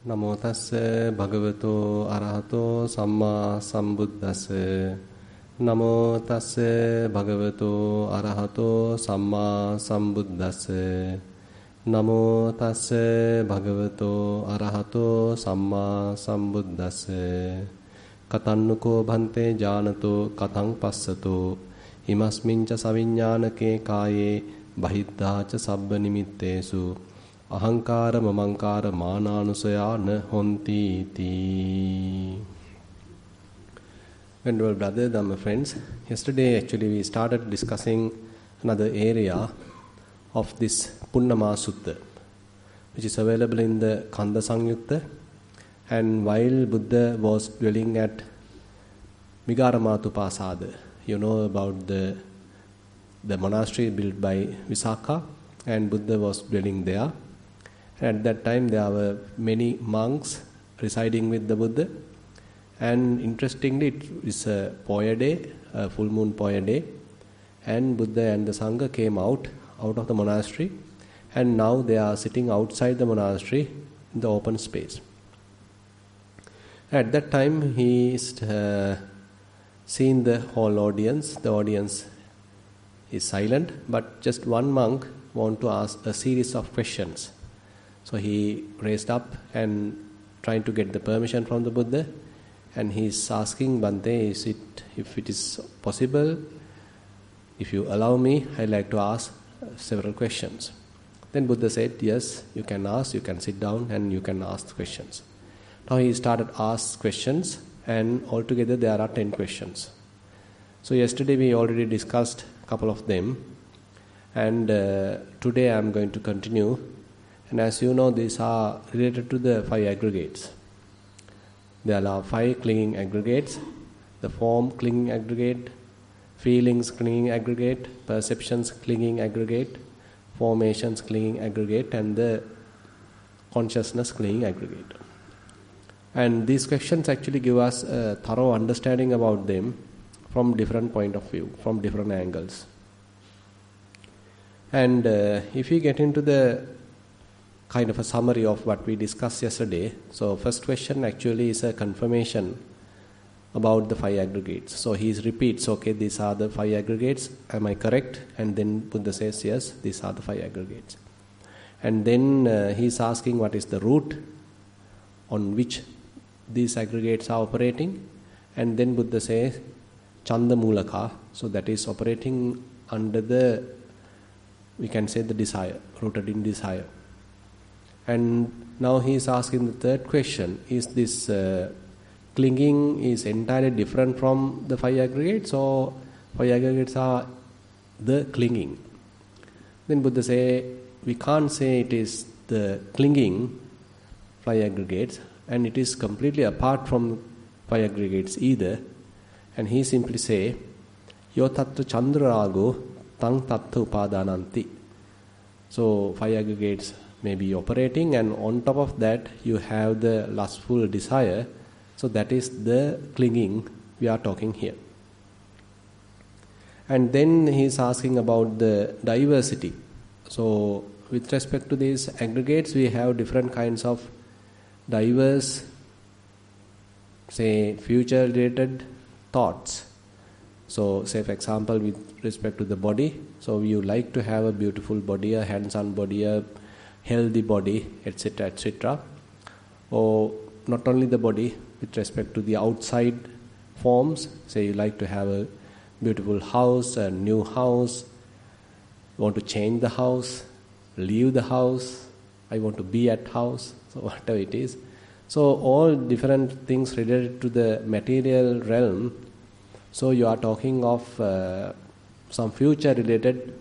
Namo tassa bhagavato arahato samma sambuddhassa. Namo tassa bhagavato arahato samma sambuddhassa. Namo tassa bhagavato arahato samma sambuddhassa. Katannuko bhante janato katang passato. Imasmincha saviññānake kāye bahiddhāca sabba nimittesu. Ahankara mamankara mananusaya na honti iti. Venerable brother, Dhamma friends, yesterday actually we started discussing another area of this Punnama Sutta, which is available in the Kanda Sangyutta. And while Buddha was dwelling at Migaramātupāsāda, you know about the monastery built by Visakha, and Buddha was dwelling there. At that time there were many monks residing with the Buddha, and interestingly it is a Poya day, a full moon Poya day, and Buddha and the Sangha came out of the monastery, and now they are sitting outside the monastery in the open space. At that time he is seen the whole audience. The audience is silent, but just one monk want to ask a series of questions. So he raised up and trying to get the permission from the Buddha, and he is asking Bhante, if it is possible, if you allow me, I'd like to ask several questions. Then Buddha said, yes, you can ask, you can sit down and you can ask questions. Now he started ask questions, and altogether there are 10 questions. So yesterday we already discussed a couple of them, and today I am going to continue. And as you know, these are related to the 5 aggregates. There are 5 clinging aggregates: the form clinging aggregate, feelings clinging aggregate, perceptions clinging aggregate, formations clinging aggregate, and the consciousness clinging aggregate. And these questions actually give us a thorough understanding about them from different point of view, from different angles. And if we get into the kind of a summary of what we discussed yesterday. So first question actually is a confirmation about the 5 aggregates. So he repeats, okay, these are the 5 aggregates, am I correct? And then Buddha says, yes, these are the 5 aggregates. And then he's asking what is the root on which these aggregates are operating. And then Buddha says, Chanda Mulaka, so that is operating under the, we can say the desire, rooted in desire. And now he is asking the third question, is this clinging is entirely different from the 5 aggregates, or 5 aggregates are the clinging? Then Buddha say, we can't say it is the clinging 5 aggregates, and it is completely apart from 5 aggregates either. And he simply say, Yo tattva chandrarago tang tattva upadananti. So 5 aggregates may be operating, and on top of that you have the lustful desire. So that is the clinging we are talking here. And then he is asking about the diversity. So with respect to these aggregates, we have different kinds of diverse, say, future related thoughts. So say for example with respect to the body, so you like to have a beautiful body, a handsome body, a healthy body, etc., etc. Or not only the body, with respect to the outside forms, say you like to have a beautiful house, a new house, you want to change the house, leave the house, I want to be at house, so whatever it is. So all different things related to the material realm. So you are talking of some future related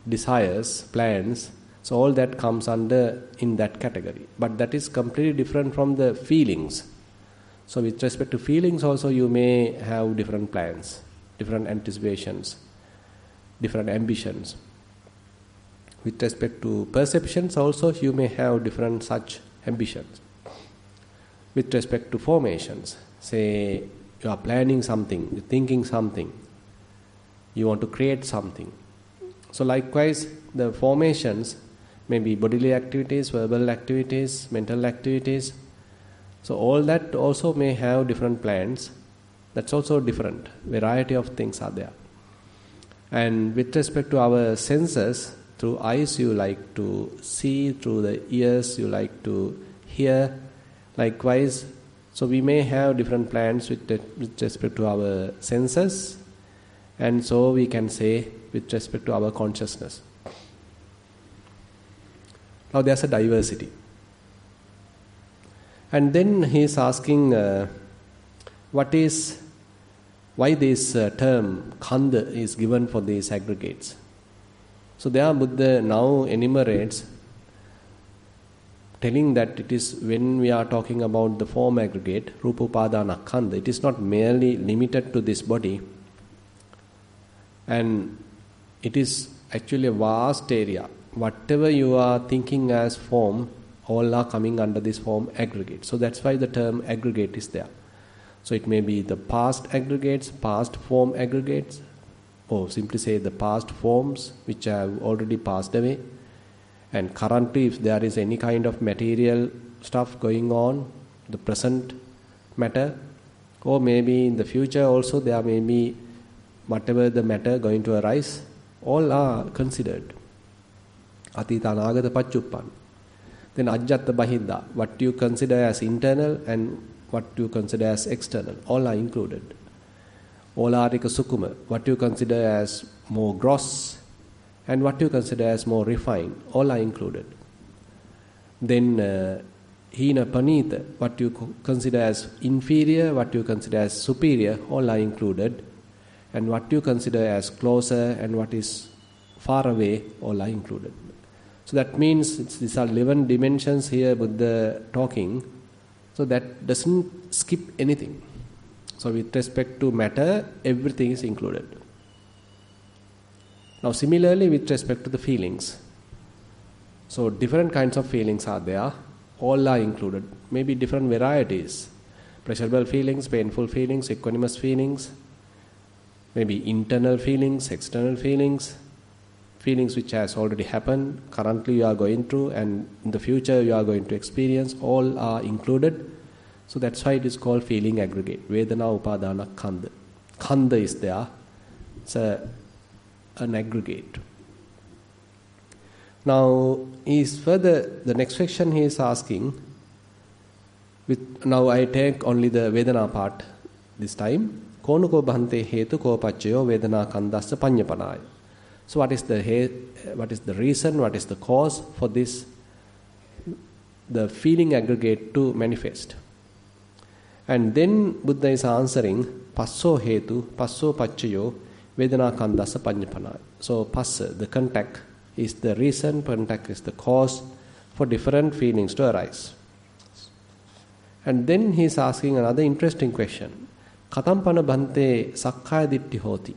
desires, plans. So all that comes under in that category. But that is completely different from the feelings. So with respect to feelings also you may have different plans, different anticipations, different ambitions. With respect to perceptions also you may have different such ambitions. With respect to formations, say you are planning something, you're thinking something, you want to create something. So likewise the formations may be bodily activities, verbal activities, mental activities, So all that also may have different plans. That's also different. Variety of things are there. And with respect to our senses, through eyes you like to see, through the ears you like to hear. Likewise, so we may have different plans with respect to our senses, and so we can say with respect to our consciousness. Now there's a diversity. And then he is asking why this term khanda is given for these aggregates. So there Buddha now enumerates, telling that it is when we are talking about the form aggregate, rupa upadana khanda, it is not merely limited to this body, and it is actually a vast area. Whatever you are thinking as form, all are coming under this form aggregate. So that's why the term aggregate is there. So it may be the past aggregates, past form aggregates, or simply say the past forms which have already passed away. And currently, if there is any kind of material stuff going on, the present matter, or maybe in the future also there may be whatever the matter going to arise, all are considered. Atita anagata paccuppan. Then ajjatta bahidda, what you consider as internal and what you consider as external, all are included. Olarika sukuma, what you consider as more gross and what you consider as more refined, all are included. Then hina panita, what you consider as inferior, what you consider as superior, all are included. And what you consider as closer and what is far away, all are included. So that means these are 11 dimensions here Buddha talking. So that doesn't skip anything. So with respect to matter, everything is included. Now similarly with respect to the feelings. So different kinds of feelings are there. All are included. Maybe different varieties. Pleasurable feelings, painful feelings, equanimous feelings. Maybe internal feelings, external feelings. Feelings which has already happened, currently you are going through, and in the future you are going to experience, all are included. So that's why it is called feeling aggregate. Vedana upadana khanda. Khanda is there. It's an aggregate. Now, the next section he is asking, now I take only the Vedana part this time. Konuko bhante hetu ko paccayo Vedana khandassa panyapanaya. So what is the reason, what is the cause for this, the feeling aggregate to manifest? And then Buddha is answering, passo hetu, passo paccayo, vedana khandasa panyapanaya. So passa, the contact, is the reason, contact is the cause for different feelings to arise. And then he is asking another interesting question. Katampana bhante sakkaya ditti hoti.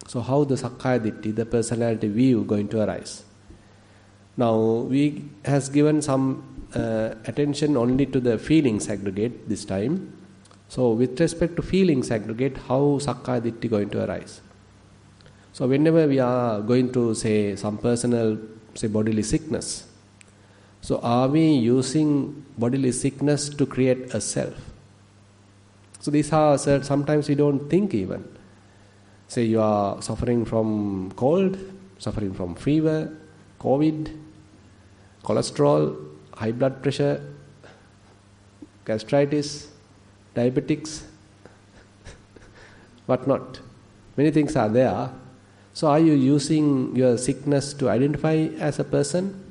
So how the sakkaya ditti, the personality view, going to arise? Now we has given some attention only to the feelings aggregate this time. So with respect to feelings aggregate, how sakkaya ditti going to arise? So whenever we are going to say some personal, say bodily sickness, so are we using bodily sickness to create a self? So these are sometimes we don't think even. Say you are suffering from cold, suffering from fever, COVID, cholesterol, high blood pressure, gastritis, diabetics, what not. Many things are there. So are you using your sickness to identify as a person?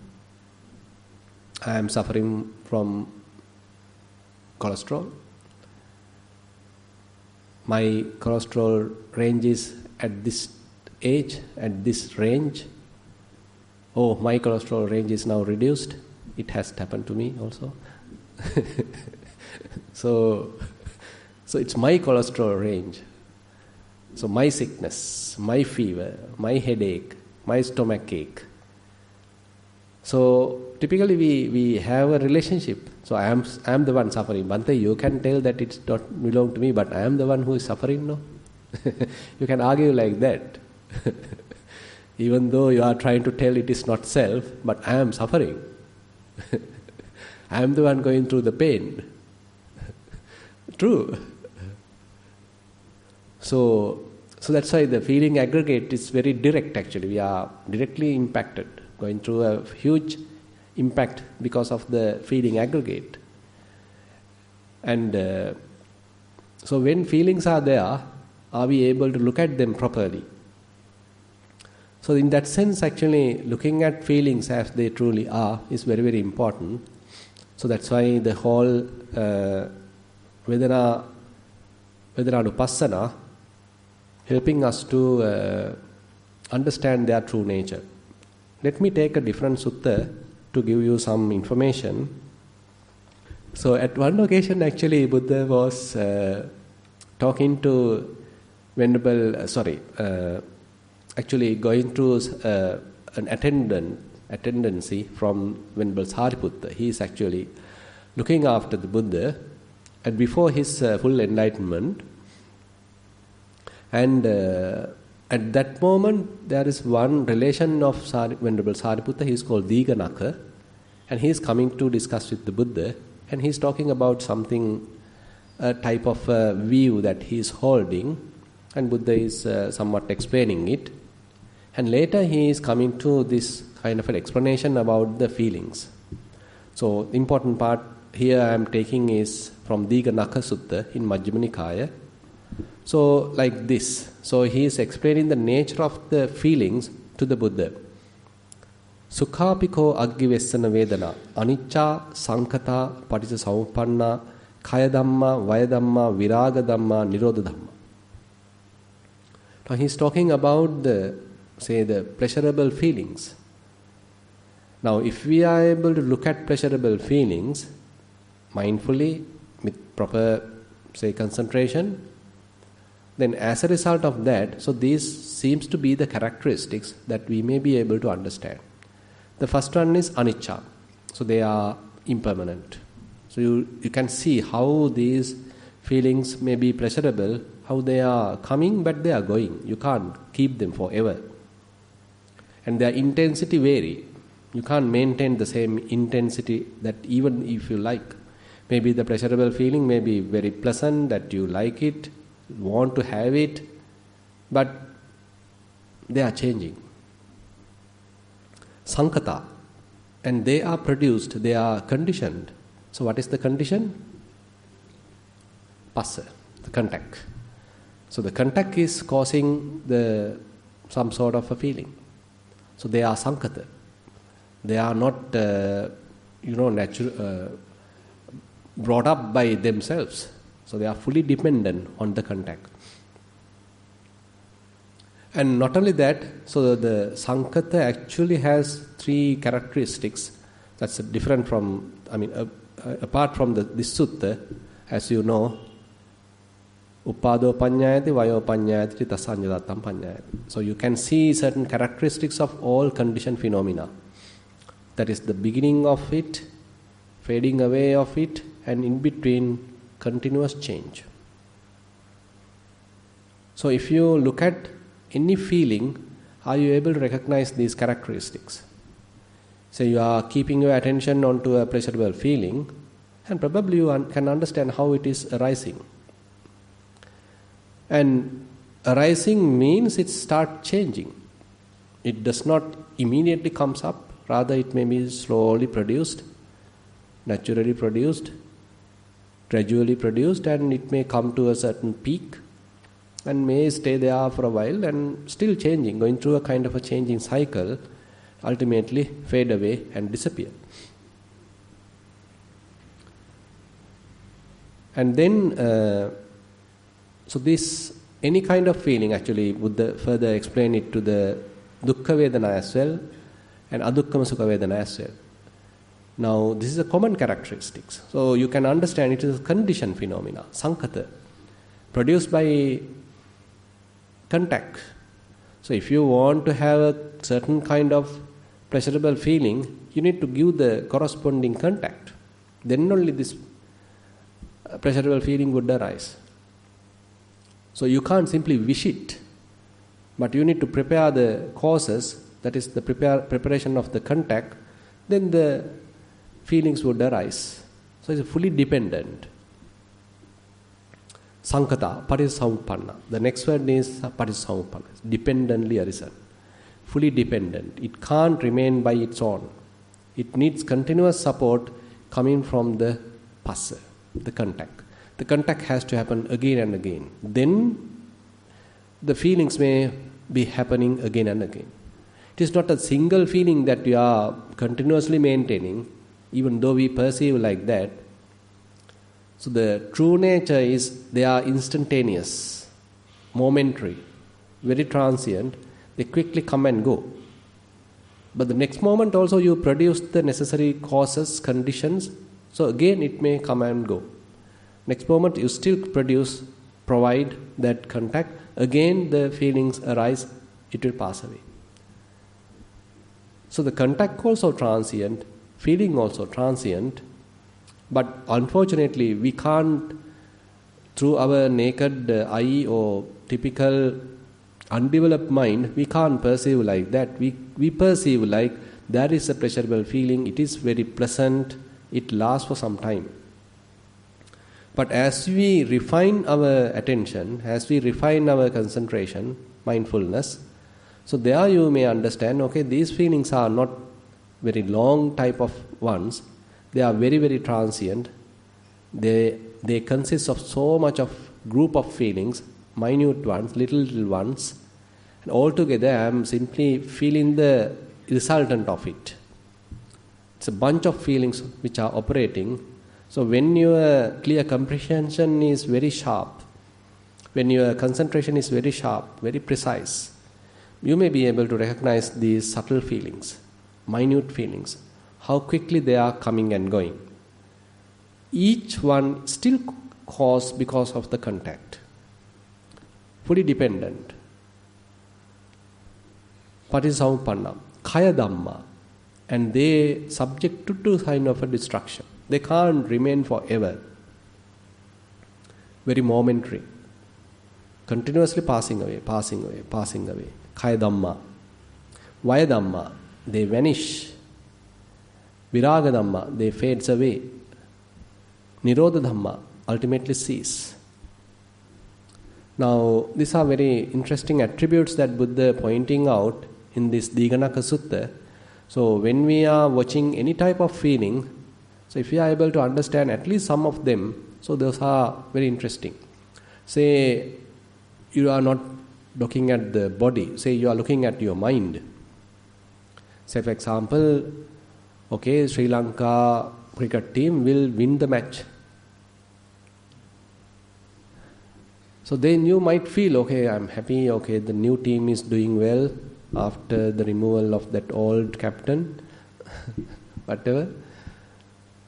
I am suffering from cholesterol. My cholesterol range is at this age, at this range. Oh, my cholesterol range is now reduced. It has happened to me also. So it's my cholesterol range. So my sickness, my fever, my headache, my stomach ache. So typically we have a relationship. So I am the one suffering. Bhante, you can tell that it does not belong to me, but I am the one who is suffering, no? You can argue like that. Even though you are trying to tell it is not self, but I am suffering. I am the one going through the pain. True. So that's why the feeling aggregate is very direct actually. We are directly impacted, going through a huge impact because of the feeling aggregate. And so when feelings are there, are we able to look at them properly? So in that sense, actually, looking at feelings as they truly are is very, very important. So that's why the whole Vedananupassana helping us to understand their true nature. Let me take a different sutta to give you some information. So at one occasion, actually, Buddha was talking to actually going through an attendancy from Venerable Sariputta. He is actually looking after the Buddha and before his full enlightenment. And at that moment, there is one relation of Venerable Sariputta. He is called Diganaka, and he is coming to discuss with the Buddha, and he is talking about something, a type of view that he is holding, and Buddha is somewhat explaining it. And later he is coming to this kind of an explanation about the feelings. So the important part here I am taking is from Diganaka Sutta in Majjhima Nikaya. So like this. So he is explaining the nature of the feelings to the Buddha. Sukhapiko aggivessana vedana anicca sankata patissa samuppanna kaya dhamma vaya dhamma viraga dhamma nirodha dhamma. Now he is talking about the pleasurable feelings. Now if we are able to look at pleasurable feelings mindfully with proper concentration, then as a result of that, so these seems to be the characteristics that we may be able to understand. The first one is anicca. So they are impermanent. So you can see how these feelings may be pleasurable, how they are coming but they are going. You can't keep them forever. And their intensity vary. You can't maintain the same intensity that even if you like. Maybe the pleasurable feeling may be very pleasant, that you like it, want to have it, but they are changing. Sankata, and they are produced, they are conditioned. So what is the condition? Passa, the contact. So the contact is causing some sort of a feeling. So they are sankata. They are not, brought up by themselves. So they are fully dependent on the contact. And not only that, so the sankata actually has three characteristics that's different from, apart from this sutta, as you know, Uppado panyayati, vayo panyayati, tasanjadatam panyayati. So you can see certain characteristics of all conditioned phenomena. That is the beginning of it, fading away of it, and in between continuous change. So if you look at any feeling, are you able to recognize these characteristics? So you are keeping your attention onto a pleasurable feeling, and probably you can understand how it is arising. And arising means it starts changing. It does not immediately comes up, rather it may be slowly produced, naturally produced, gradually produced, and it may come to a certain peak and may stay there for a while and still changing, going through a kind of a changing cycle, ultimately fade away and disappear. And then so this, any kind of feeling, actually Buddha further explain it to the dukkha vedana as well and adukkama sukha vedana as well. Now this is a common characteristics. So you can understand it is a conditioned phenomena, sankata, produced by contact. So if you want to have a certain kind of pleasurable feeling, you need to give the corresponding contact. Then only this pleasurable feeling would arise. So you can't simply wish it, but you need to prepare the causes, that is the preparation of the contact, then the feelings would arise. So it's fully dependent. Sankata, Patissamuppanna. The next word is Patissamuppanna, dependently arisen, fully dependent. It can't remain by its own. It needs continuous support coming from the passa, the contact. The contact has to happen again and again. Then the feelings may be happening again and again. It is not a single feeling that we are continuously maintaining, even though we perceive like that. So the true nature is they are instantaneous, momentary, very transient. They quickly come and go. But the next moment also you produce the necessary causes, conditions. So again it may come and go. Next moment you still provide that contact. Again the feelings arise, it will pass away. So the contact also transient, feeling also transient. But unfortunately we can't, through our naked eye or typical undeveloped mind, we can't perceive like that. We perceive like there is a pleasurable feeling, it is very pleasant, it lasts for some time. But as we refine our attention, as we refine our concentration, mindfulness, so there you may understand, okay, these feelings are not very long type of ones. They are very, very transient. They consist of so much of group of feelings, minute ones, little ones. And altogether I am simply feeling the resultant of it. It's a bunch of feelings which are operating. So when your clear comprehension is very sharp, when your concentration is very sharp, very precise, you may be able to recognize these subtle feelings, minute feelings, how quickly they are coming and going. Each one still caused because of the contact. Fully dependent. Patissamuppanna, Kaya Dhamma. And they subject to kind of a destruction. They can't remain forever. Very momentary. Continuously passing away, passing away, passing away. Kaya Dhamma. Vaya Dhamma, they vanish. Viraga Dhamma, they fades away. Nirodha Dhamma, ultimately cease. Now, these are very interesting attributes that Buddha pointing out in this Diganaka Sutta. So, when we are watching any type of feeling, so if we are able to understand at least some of them, so those are very interesting. Say, you are not looking at the body, say you are looking at your mind. Say, for example, okay, Sri Lanka cricket team will win the match. So then you might feel, okay, I'm happy, okay, the new team is doing well after the removal of that old captain, whatever.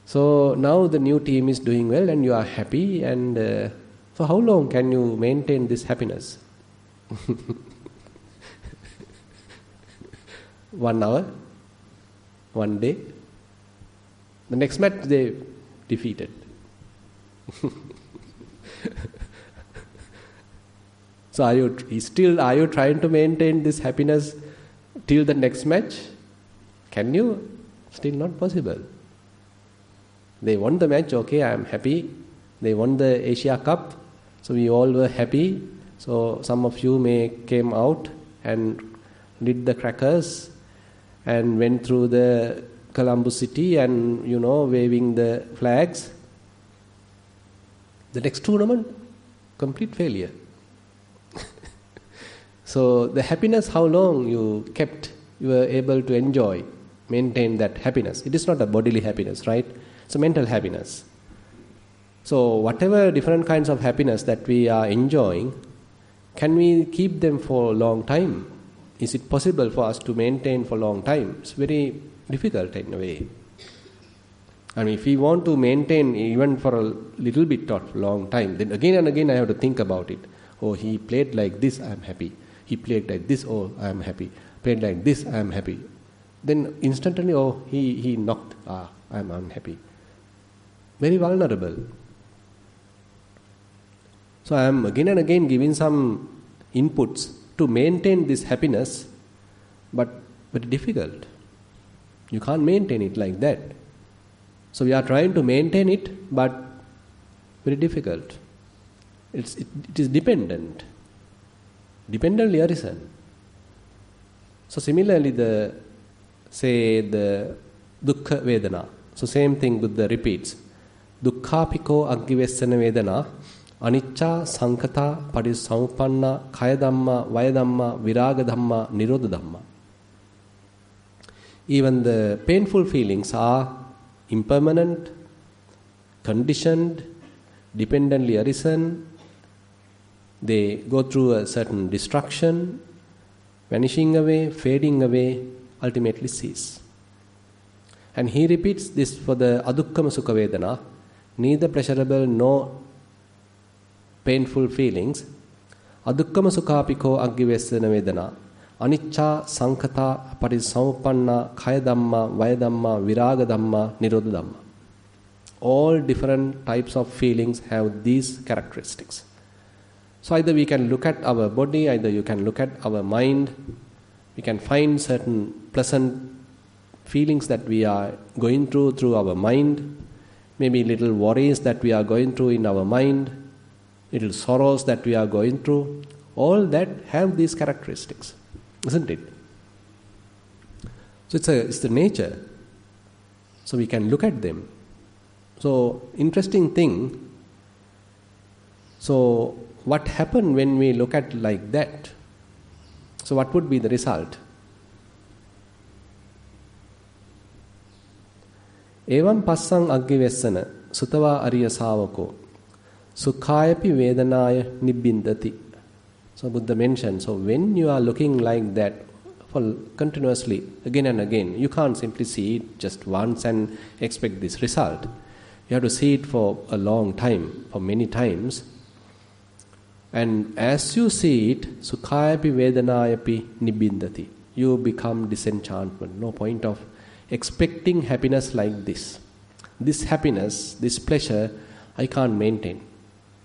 So now the new team is doing well and you are happy, and for how long can you maintain this happiness? 1 hour? 1 day? The next match they defeated. So are you trying to maintain this happiness till the next match? Can you? Still not possible. They won the match, okay, I am happy. They won the Asia Cup, so we all were happy. So some of you may came out and lit the crackers and went through the Colombo city and, waving the flags. The next tournament, complete failure. So the happiness, how long you were able to enjoy, maintain that happiness. It is not a bodily happiness, right? It's a mental happiness. So whatever different kinds of happiness that we are enjoying, can we keep them for a long time? Is it possible for us to maintain for a long time? It's very difficult in a way. I mean, if we want to maintain even for a little bit of long time, then again and again I have to think about it. Oh, he played like this, I am happy. He played like this, oh, I am happy. Played like this, I am happy. Then instantly, oh, he knocked, I am unhappy. Very vulnerable. So I am again and again giving some inputs to maintain this happiness, but very difficult. You can't maintain it like that. So we are trying to maintain it, but very difficult. it is dependent. Dependently arisen. So similarly, the dukkha vedana. So same thing with the repeats. Dukkhapiko aggivessana vedana, anicca sankhata parisampanna kaya dhamma, vaya dhamma, viraga dhamma, nirodha dhamma. Even the painful feelings are impermanent, conditioned, dependently arisen. They go through a certain destruction, vanishing away, fading away, ultimately cease. And he repeats this for the adukkama sukha vedana, neither pleasurable nor painful feelings. Adukkama sukhapiko aggivessana vedana, anicca sankhata parisampanna kaya dhamma, vaya dhamma, viraga dhamma, nirodha dhamma. All different types of feelings have these characteristics. So either we can look at our body, either you can look at our mind. We can find certain pleasant feelings that we are going through our mind. Maybe little worries that we are going through in our mind. Little sorrows that we are going through. All that have these characteristics, isn't it? So it's the nature. So we can look at them. So interesting thing. So what happened when we look at like that? So what would be the result? Evam passang aggivessana sutava ariya savako sukhayapi vedanaya nibbindati. So Buddha mentioned, so when you are looking like that for continuously, again and again, you can't simply see it just once and expect this result. You have to see it for a long time, for many times. And as you see it, sukhayapi vedanayapi nibbindati. You become disenchantment. No point of expecting happiness like this. This happiness, this pleasure, I can't maintain.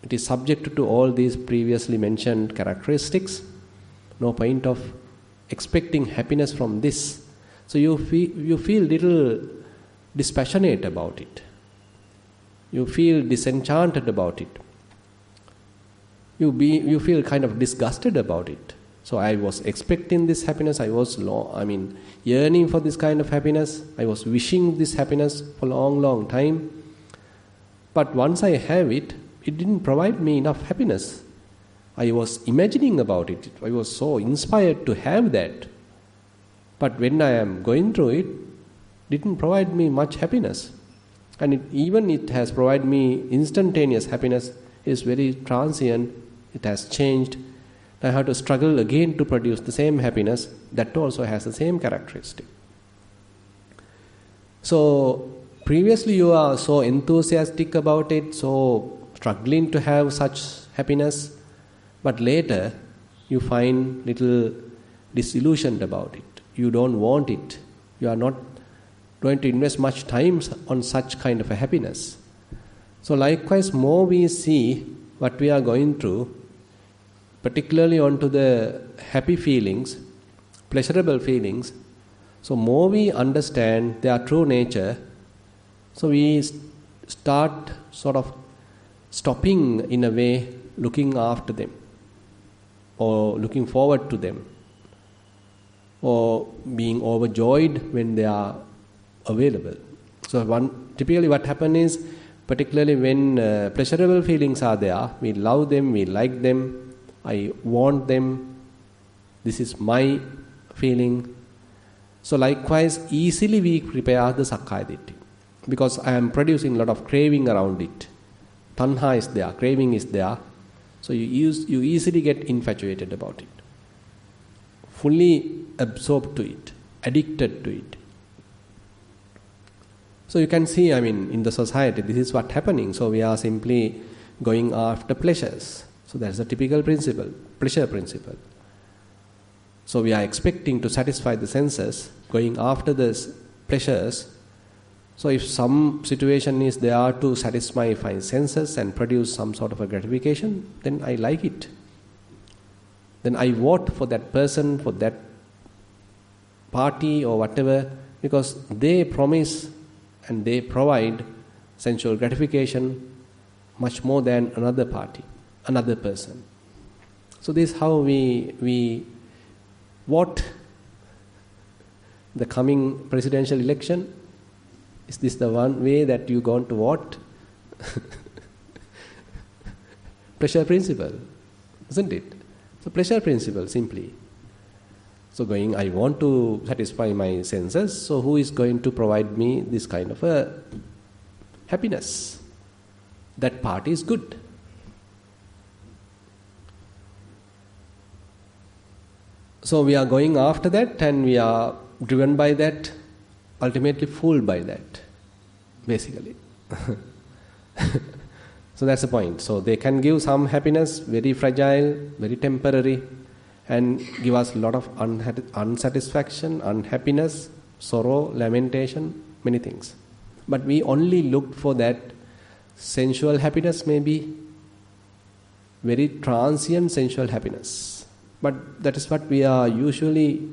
It is subject to all these previously mentioned characteristics. No point of expecting happiness from this. So you feel little dispassionate about it. You feel disenchanted about it. You feel kind of disgusted about it. So I was expecting this happiness. I was yearning for this kind of happiness. I was wishing this happiness for a long time. But once I have it, it didn't provide me enough happiness. I was imagining about it. I was so inspired to have that. But when I am going through it, it didn't provide me much happiness. And it has provided me instantaneous happiness. It is very transient. It has changed. I have to struggle again to produce the same happiness. That also has the same characteristic. So previously you are so enthusiastic about it, so struggling to have such happiness, but later you find little disillusioned about it. You don't want it. You are not going to invest much time on such kind of a happiness. So likewise, more we see what we are going through, particularly onto the happy feelings, pleasurable feelings, so more we understand their true nature, so we start sort of stopping in a way, looking after them, or looking forward to them, or being overjoyed when they are available. So typically what happens is, particularly when pleasurable feelings are there, we love them, we like them, I want them, this is my feeling. So likewise, easily we prepare the Sakkaya Ditthi, because I am producing a lot of craving around it. Tanha is there, craving is there, so you easily get infatuated about it, fully absorbed to it, addicted to it. So you can see, in the society, this is what's happening. So we are simply going after pleasures. So that's a typical principle, pleasure principle. So we are expecting to satisfy the senses, going after these pleasures. So if some situation is there to satisfy my senses and produce some sort of a gratification, then I like it. Then I vote for that person, for that party or whatever, because they promise and they provide sensual gratification much more than another party. another person. So this is how we vote the coming presidential election. Is this the one way that you're going to vote? Pleasure principle, isn't it? So pleasure principle, simply. So I want to satisfy my senses, so who is going to provide me this kind of a happiness? That part is good. So we are going after that, and we are driven by that, ultimately fooled by that, basically. So that's the point. So they can give some happiness, very fragile, very temporary, and give us a lot of unsatisfaction, unhappiness, sorrow, lamentation, many things. But we only looked for that sensual happiness, maybe very transient sensual happiness. But that is what we are usually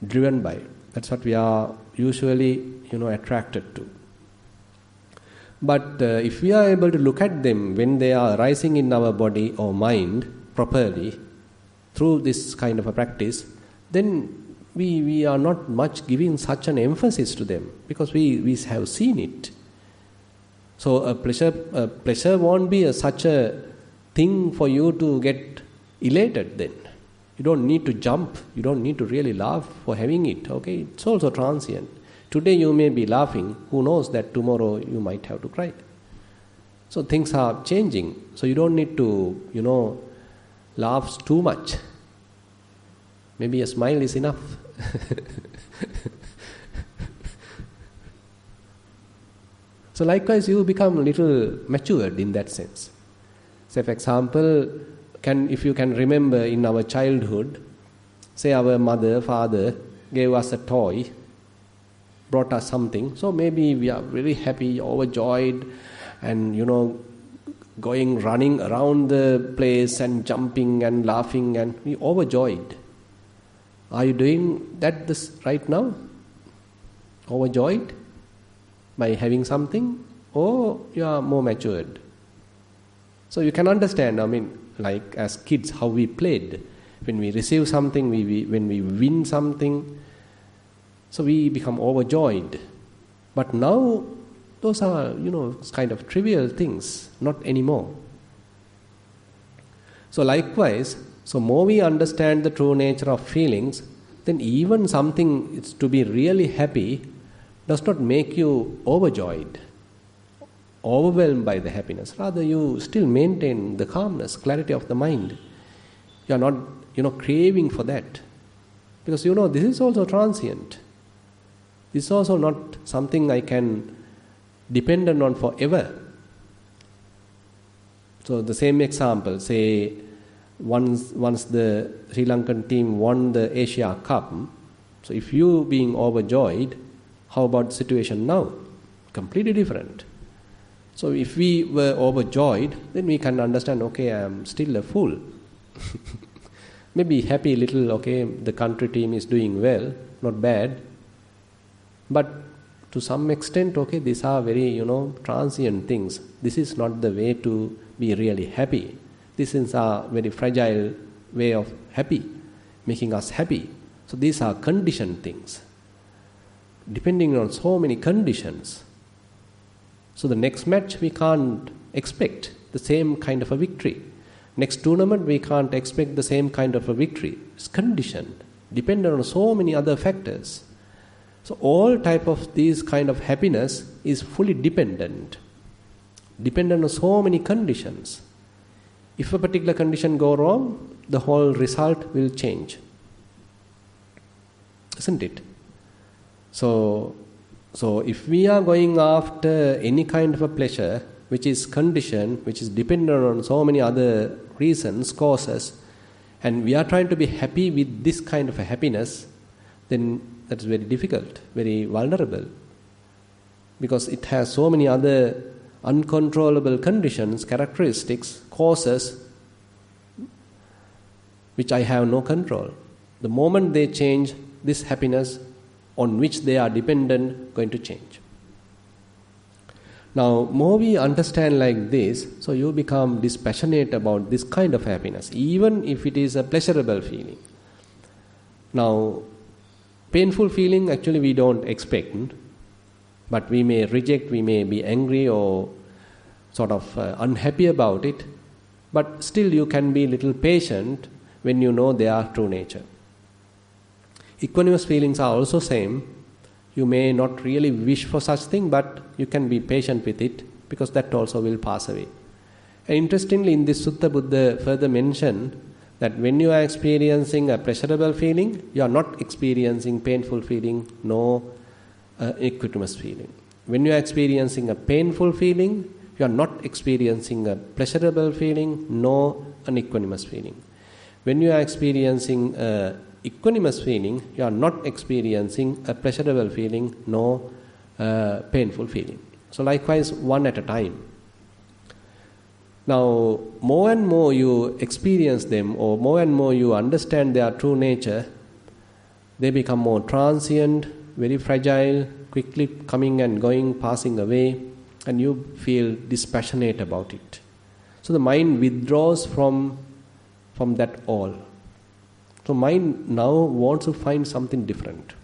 driven by. That's what we are usually, attracted to. But if we are able to look at them when they are arising in our body or mind properly, through this kind of a practice, then we are not much giving such an emphasis to them, because we have seen it. So a pleasure won't be such a thing for you to get elated then. You don't need to jump, you don't need to really laugh for having it, okay? It's also transient. Today you may be laughing, who knows that tomorrow you might have to cry. So things are changing, so you don't need to, laugh too much. Maybe a smile is enough. So likewise you become a little matured in that sense. Say for example, if you can remember in our childhood, say our mother, father gave us a toy, brought us something, so maybe we are very happy, overjoyed, and running around the place and jumping and laughing, and we overjoyed. Are you doing that this right now? Overjoyed by having something, or you are more matured? So you can understand, like as kids, how we played. When we receive something, when we win something, so we become overjoyed. But now, those are, kind of trivial things, not anymore. So likewise, so more we understand the true nature of feelings, then even something is to be really happy does not make you overjoyed, overwhelmed by the happiness. Rather, you still maintain the calmness, clarity of the mind. You are not, craving for that. Because, this is also transient. This is also not something I can depend on forever. So the same example, say, once the Sri Lankan team won the Asia Cup, so if you being overjoyed, how about the situation now? Completely different. So if we were overjoyed, then we can understand, okay, I am still a fool. Maybe happy little, okay, the country team is doing well, not bad. But to some extent, okay, these are very, transient things. This is not the way to be really happy. This is a very fragile way of making us happy. So these are conditioned things, depending on so many conditions. So the next match we can't expect the same kind of a victory. Next tournament we can't expect the same kind of a victory. It's conditioned, dependent on so many other factors. So all type of these kind of happiness is fully dependent on so many conditions. If a particular condition go wrong, the whole result will change. Isn't it? So if we are going after any kind of a pleasure which is conditioned, which is dependent on so many other reasons, causes, and we are trying to be happy with this kind of a happiness, then that's very difficult, very vulnerable, because it has so many other uncontrollable conditions, characteristics, causes, which I have no control. The moment they change, this happiness on which they are dependent going to change. Now, more we understand like this, so you become dispassionate about this kind of happiness, even if it is a pleasurable feeling. Now, painful feeling actually we don't expect, but we may reject, we may be angry or sort of unhappy about it, but still you can be little patient when you know they are true nature. Equanimous feelings are also same. You may not really wish for such thing, but you can be patient with it because that also will pass away. And interestingly, in this Sutta, Buddha further mentioned that when you are experiencing a pleasurable feeling, you are not experiencing painful feeling, nor equanimous feeling. When you are experiencing a painful feeling, you are not experiencing a pleasurable feeling, nor an equanimous feeling. When you are experiencing a equanimous feeling, you are not experiencing a pleasurable feeling, nor painful feeling. So likewise, one at a time. Now, more and more you experience them, or more and more you understand their true nature, they become more transient, very fragile, quickly coming and going, passing away, and you feel dispassionate about it. So the mind withdraws from that all. So mind now wants to find something different.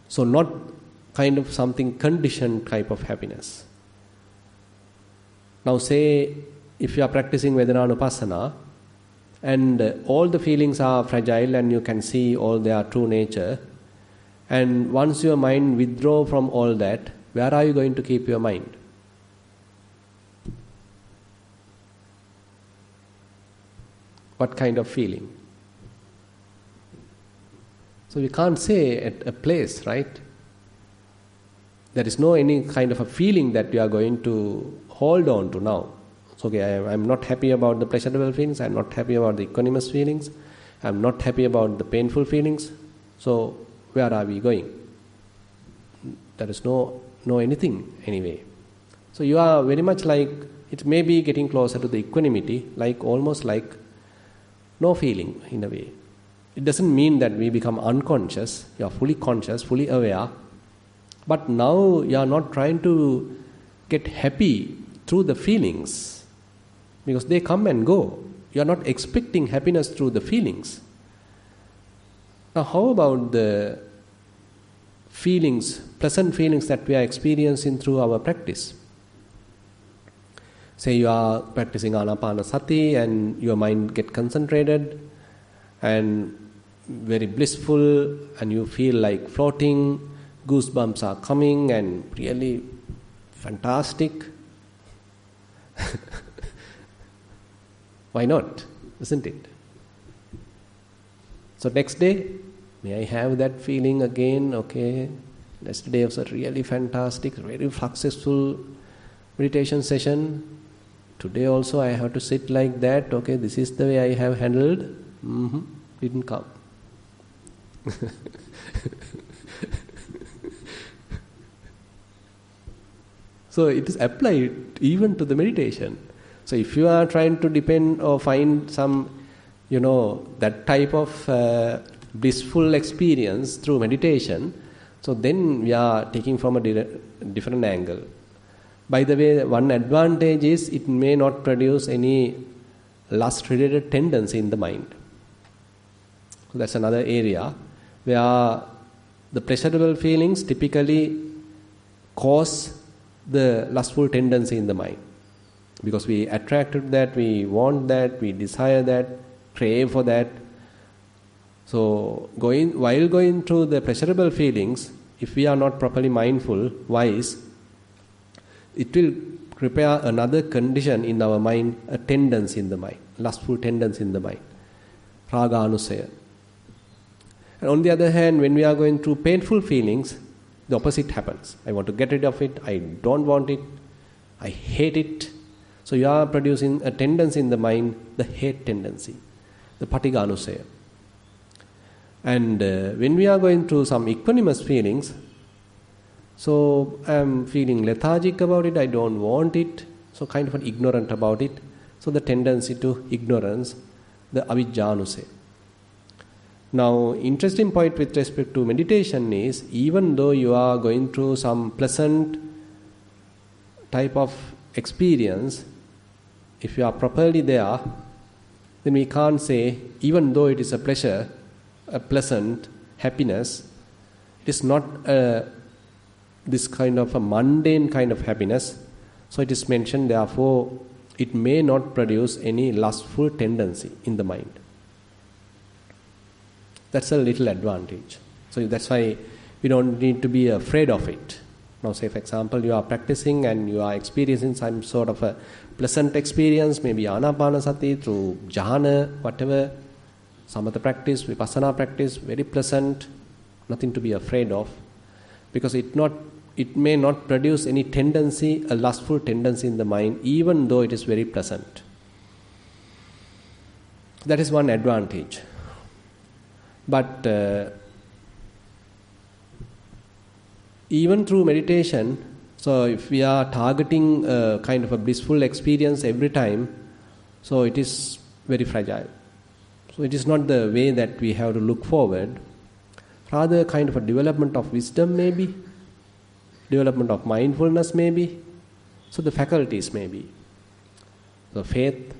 So not kind of something conditioned type of happiness. Now say if you are practicing Vipassana and all the feelings are fragile and you can see all their true nature, and once your mind withdraws from all that, where are you going to keep your mind? What kind of feeling? So we can't say at a place, right? There is no any kind of a feeling that you are going to hold on to now. So okay, I'm not happy about the pleasurable feelings, I'm not happy about the equanimous feelings, I'm not happy about the painful feelings. So where are we going? There is no anything anyway. So you are very much like, it may be getting closer to the equanimity, like almost like no feeling in a way. It doesn't mean that we become unconscious. You are fully conscious, fully aware. But now you are not trying to get happy through the feelings, because they come and go. You are not expecting happiness through the feelings. Now how about the feelings, pleasant feelings that we are experiencing through our practice? Say you are practicing Anapanasati and your mind get concentrated and very blissful, and you feel like floating, goosebumps are coming and really fantastic. Why not? Isn't it? So next day, may I have that feeling again? Okay, yesterday was a really fantastic, very successful meditation session. Today also I have to sit like that. Okay, this is the way I have handled. Didn't come. So it is applied even to the meditation. So if you are trying to depend or find some, that type of blissful experience through meditation, so then we are taking from a different angle. By the way, one advantage is it may not produce any lust-related tendency in the mind. So that's another area where the pleasurable feelings typically cause the lustful tendency in the mind. Because we attracted that, we want that, we desire that, crave for that. So while going through the pleasurable feelings, if we are not properly mindful, wise, it will prepare another condition in our mind, a tendency in the mind, lustful tendency in the mind, raga anusaya. And on the other hand, when we are going through painful feelings, the opposite happens. I want to get rid of it, I don't want it, I hate it. So you are producing a tendency in the mind, the hate tendency, the patiga anusaya. And when we are going through some equanimous feelings, so I am feeling lethargic about it, I don't want it, so kind of an ignorant about it. So the tendency to ignorance, the avijja anusaya. Now, interesting point with respect to meditation is, even though you are going through some pleasant type of experience, if you are properly there, then we can't say, even though it is a pleasure, a pleasant happiness, it is not this kind of a mundane kind of happiness. So it is mentioned, therefore, it may not produce any lustful tendency in the mind. That's a little advantage. So that's why we don't need to be afraid of it. Now, say for example, you are practicing and you are experiencing some sort of a pleasant experience, maybe anapanasati through jhana, whatever, samatha practice, vipassana practice, very pleasant, nothing to be afraid of, because it may not produce any tendency, a lustful tendency in the mind, even though it is very pleasant. That is one advantage. But even through meditation, so if we are targeting a kind of a blissful experience every time, so it is very fragile. So it is not the way that we have to look forward. Rather, kind of a development of wisdom maybe, development of mindfulness maybe, so the faculties maybe. So faith,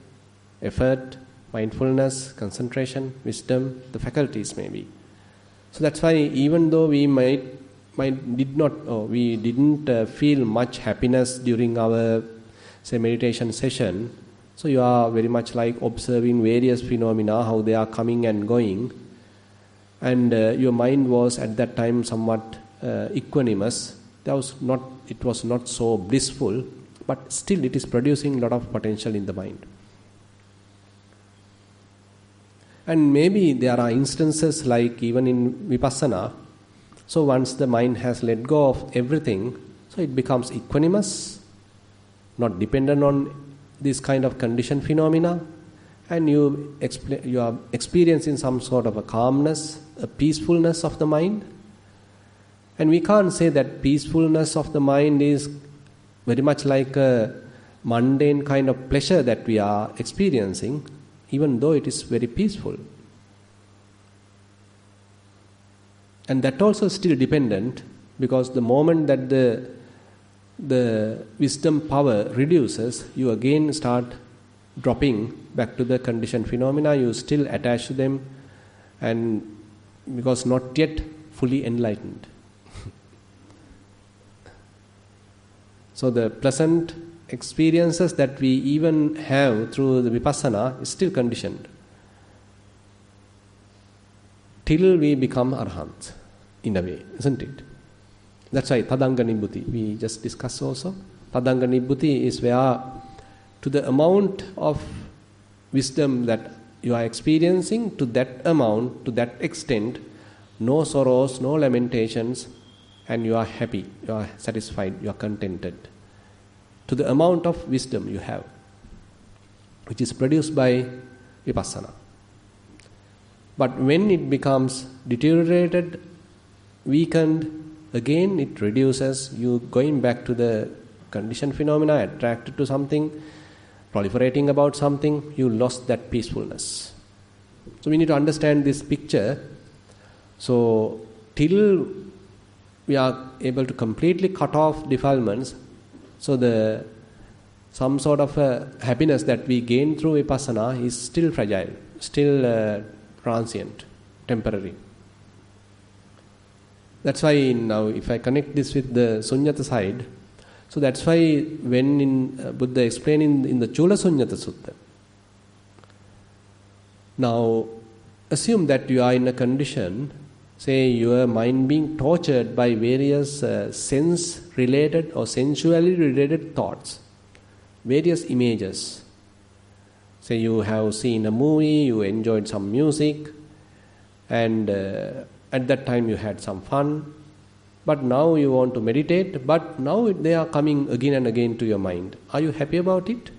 effort, mindfulness, concentration, wisdom, the faculties maybe. So that's why even though we didn't feel much happiness during our, say, meditation session, so you are very much like observing various phenomena, how they are coming and going, and your mind was at that time somewhat equanimous. It was not so blissful, but still it is producing a lot of potential in the mind. And maybe there are instances like even in Vipassana, so once the mind has let go of everything, so it becomes equanimous, not dependent on this kind of conditioned phenomena, and you are experiencing some sort of a calmness, a peacefulness of the mind. And we can't say that peacefulness of the mind is very much like a mundane kind of pleasure that we are experiencing, even though it is very peaceful. And that also is still dependent, because the moment that the wisdom power reduces, you again start dropping back to the conditioned phenomena, you still attach to them, and because not yet fully enlightened. So the pleasant experiences that we even have through the Vipassana is still conditioned till we become Arhant, in a way, isn't it? That's why Tadanga Nibbhuti, we just discussed also. Tadanga Nibbhuti is where, to the amount of wisdom that you are experiencing, to that amount, to that extent, no sorrows, no lamentations, and you are happy, you are satisfied, you are contented. To the amount of wisdom you have, which is produced by Vipassana. But when it becomes deteriorated, weakened, again it reduces, you going back to the conditioned phenomena, attracted to something, proliferating about something, you lost that peacefulness. So we need to understand this picture. So till we are able to completely cut off defilements, so some sort of a happiness that we gain through Vipassana is still fragile, still transient, temporary. That's why now, if I connect this with the Sunyata side, so that's why when in Buddha explaining in the Chula Sunyata Sutta, now assume that you are in a condition, say your mind being tortured by various sense-related or sensually-related thoughts, various images. Say you have seen a movie, you enjoyed some music, and at that time you had some fun, but now you want to meditate, but now they are coming again and again to your mind. Are you happy about it?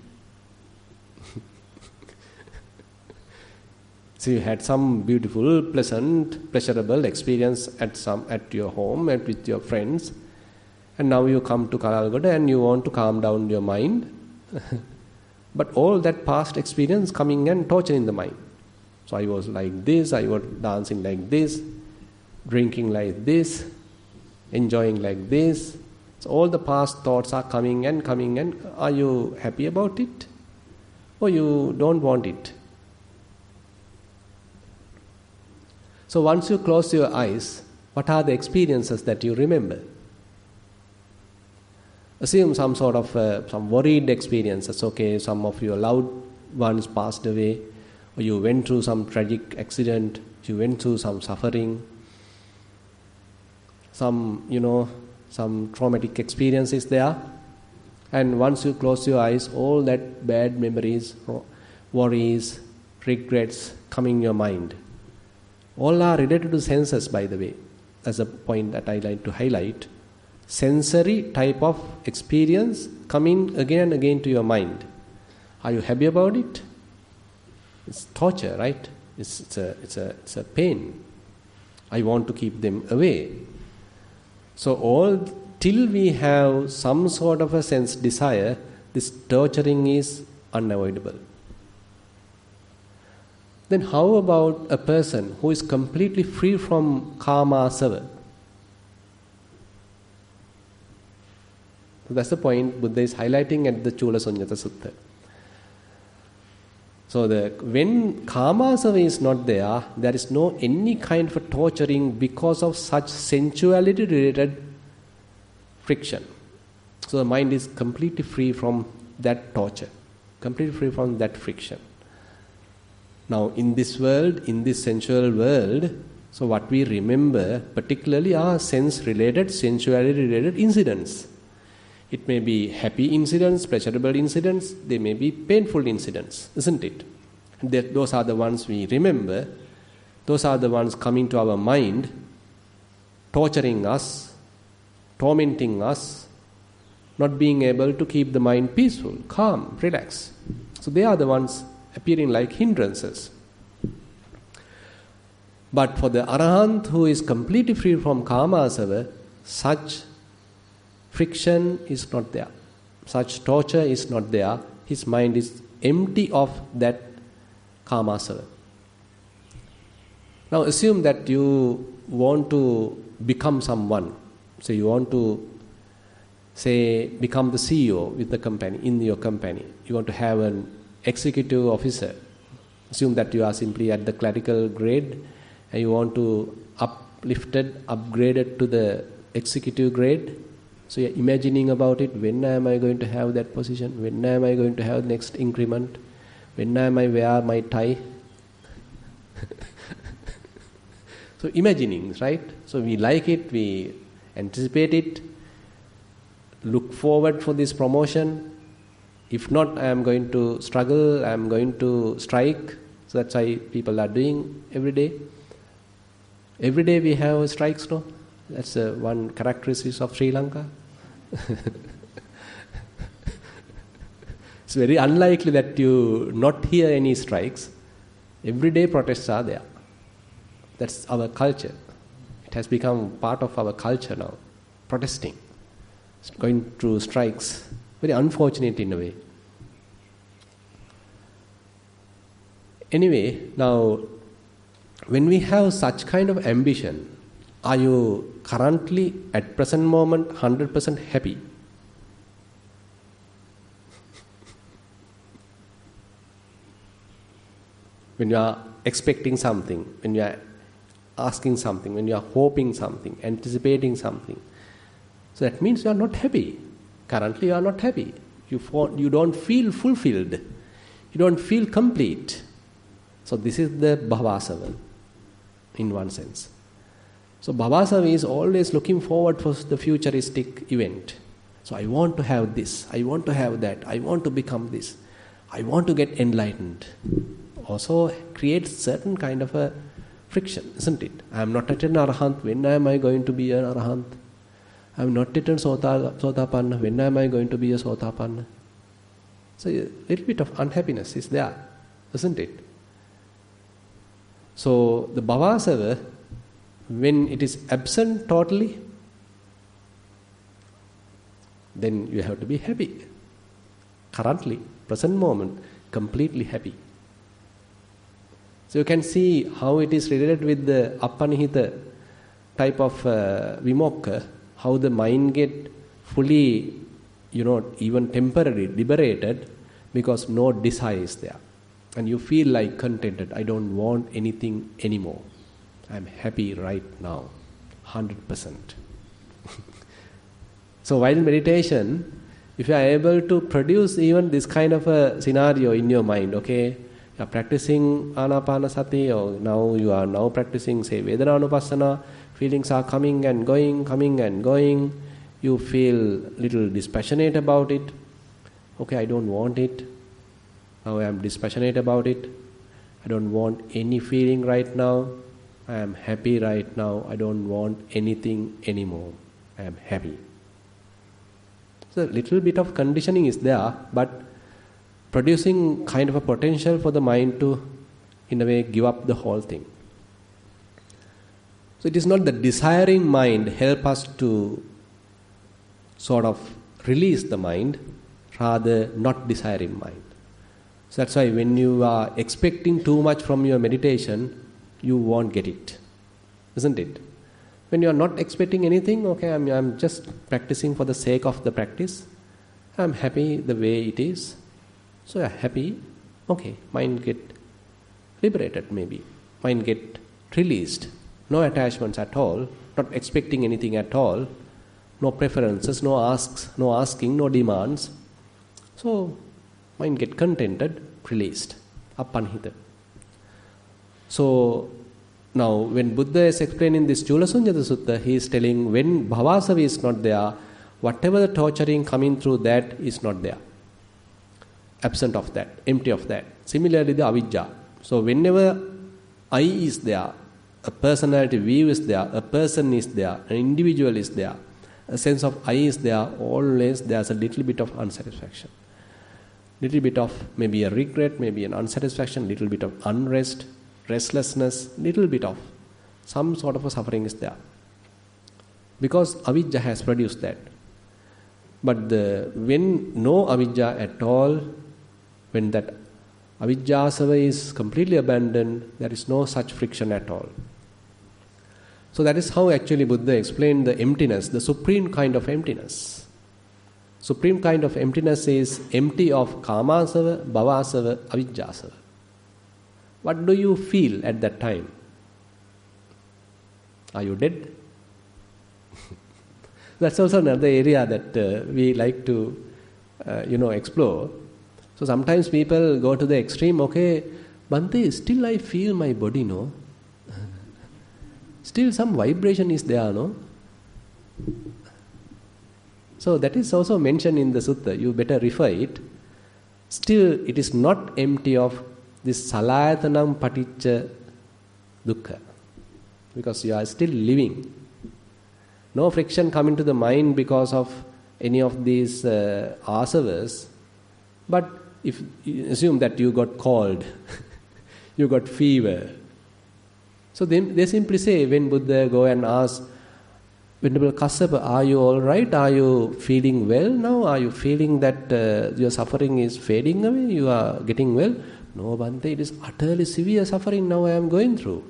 So you had some beautiful, pleasant, pleasurable experience at your home and with your friends, and now you come to Kalalgoda and you want to calm down your mind, but all that past experience coming and torturing the mind. So I was like this, I was dancing like this, drinking like this, enjoying like this. So all the past thoughts are coming and are you happy about it? Or you don't want it? So once you close your eyes, what are the experiences that you remember? Assume some sort of some worried experiences. Okay, some of your loved ones passed away, or you went through some tragic accident, you went through some suffering, some traumatic experiences there. And once you close your eyes, all that bad memories, worries, regrets come in your mind. All are related to senses, by the way. As a point that I like to highlight. Sensory type of experience coming again and again to your mind. Are you happy about it? It's torture, right? It's a pain. I want to keep them away. So till we have some sort of a sense desire, this torturing is unavoidable. Then how about a person who is completely free from karma asava? So that's the point Buddha is highlighting at the Chula Sunyata Sutta. So when karma asava is not there, there is no any kind of torturing because of such sensuality related friction. So the mind is completely free from that torture, completely free from that friction. Now in this world, in this sensual world, so what we remember particularly are sensuality related incidents. It may be happy incidents, pleasurable incidents, they may be painful incidents, isn't it? Those are the ones we remember, those are the ones coming to our mind, torturing us, tormenting us, not being able to keep the mind peaceful, calm, relaxed. So they are the ones appearing like hindrances. But for the Arahant who is completely free from karma asava, such friction is not there. Such torture is not there. His mind is empty of that karma asava. Now assume that you want to become someone. So you want to, say, become the CEO with the company, in your company. You want to have an executive officer. Assume that you are simply at the clerical grade and you want to upgraded to the executive grade. So you're imagining about it, when am I going to have that position? When am I going to have the next increment? When am I wear my tie? So imagining, right? So we like it, we anticipate it, look forward for this promotion. If not, I am going to struggle, I am going to strike. So that's why people are doing every day. Every day we have strikes, no? That's one characteristic of Sri Lanka. It's very unlikely that you not hear any strikes. Every day protests are there. That's our culture. It has become part of our culture now. Protesting. It's going through strikes. Very unfortunate in a way. Anyway, now when we have such kind of ambition, are you currently at present moment 100% happy? When you are expecting something, when you are asking something, when you are hoping something, anticipating something, so that means you are not happy. Currently you are not happy. You don't feel fulfilled. You don't feel complete. So this is the bhavasava in one sense. So bhavasava is always looking forward for the futuristic event. So I want to have this, I want to have that, I want to become this, I want to get enlightened. Also creates certain kind of a friction, isn't it? I am not yet an arahant, when am I going to be an arahant? I am not yet an sotapanna, when am I going to be a sotapanna? So a little bit of unhappiness is there, isn't it? So the bhavasava, when it is absent totally, then you have to be happy. Currently, present moment, completely happy. So you can see how it is related with the appanihita type of vimokka, how the mind get fully, even temporarily liberated because no desire is there. And you feel like contented. I don't want anything anymore. I'm happy right now, 100%. So while in meditation, if you are able to produce even this kind of a scenario in your mind, okay, you are practicing anapanasati, or now you are now practicing, say, Vedananupassana, feelings are coming and going, you feel little dispassionate about it. Okay, I don't want it. Now I am dispassionate about it. I don't want any feeling right now. I am happy right now. I don't want anything anymore. I am happy. So a little bit of conditioning is there, but producing kind of a potential for the mind to, in a way, give up the whole thing. So it is not the desiring mind help us to sort of release the mind, rather not desiring mind. So that's why when you are expecting too much from your meditation, you won't get it, isn't it? When you are not expecting anything, okay, I'm just practicing for the sake of the practice. I'm happy the way it is. So you're happy, okay, mind get liberated maybe. Mind get released. No attachments at all, not expecting anything at all. No preferences, no asking, no demands. So mind get contented, released, appanhita. So now when Buddha is explaining this Chulasunjata Sutta, he is telling when bhavasavi is not there, whatever the torturing coming through that is not there. Absent of that, empty of that. Similarly the avijja. So whenever I is there, a personality view is there, a person is there, an individual is there, a sense of I is there, always there's a little bit of unsatisfaction. Little bit of maybe a regret, maybe an unsatisfaction, little bit of unrest, restlessness, little bit of some sort of a suffering is there. Because avijja has produced that. But when no avijja at all, when that avijjasava is completely abandoned, there is no such friction at all. So that is how actually Buddha explained the emptiness, the supreme kind of emptiness. Supreme kind of emptiness is empty of kamasava, bhavasava, avijjasava. What do you feel at that time? Are you dead? That's also another area that we like to, explore. So sometimes people go to the extreme, okay, Bhante, still I feel my body, no? Still some vibration is there, no? So that is also mentioned in the sutta. You better refer it. Still, it is not empty of this salayatanam paticca dukkha. Because you are still living. No friction coming to the mind because of any of these asavas. But if you assume that you got cold, you got fever. So they simply say, when Buddha go and ask, Venerable Kassapa, are you all right? Are you feeling well now? Are you feeling that your suffering is fading away? You are getting well? No, Bhante, it is utterly severe suffering now I am going through.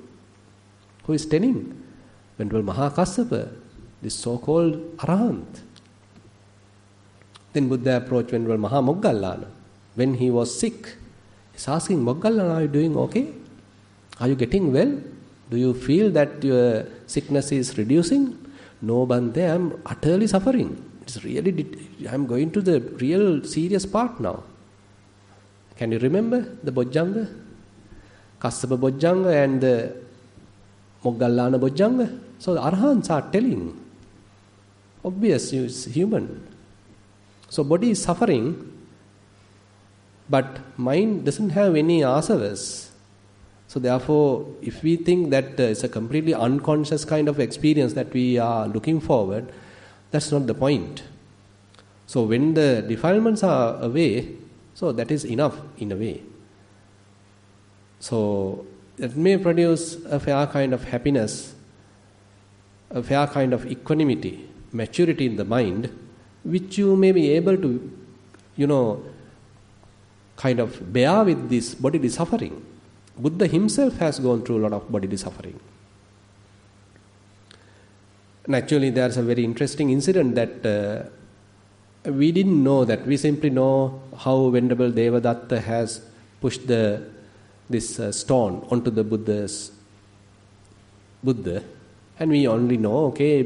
Who is telling? Venerable Mahakassapa, this so-called Arahant. Then Buddha approached Venerable Mahamoggallana. When he was sick, he's asking, Moggallana, are you doing okay? Are you getting well? Do you feel that your sickness is reducing? No, Bhante, I am utterly suffering. It's really, I am going to the real serious part now. Can you remember the Bojjhanga? Kassapa Bojjhanga and the Moggallana Bojjhanga? So the Arahants are telling. Obvious, it's human. So body is suffering, but mind doesn't have any asavas. So therefore, if we think that it's a completely unconscious kind of experience that we are looking forward, that's not the point. So when the defilements are away, so that is enough in a way. So that may produce a fair kind of happiness, a fair kind of equanimity, maturity in the mind, which you may be able to, kind of bear with this bodily suffering. Buddha himself has gone through a lot of bodily suffering. And actually there's a very interesting incident that we didn't know that. We simply know how Venerable Devadatta has pushed this stone onto the Buddha. And we only know, okay,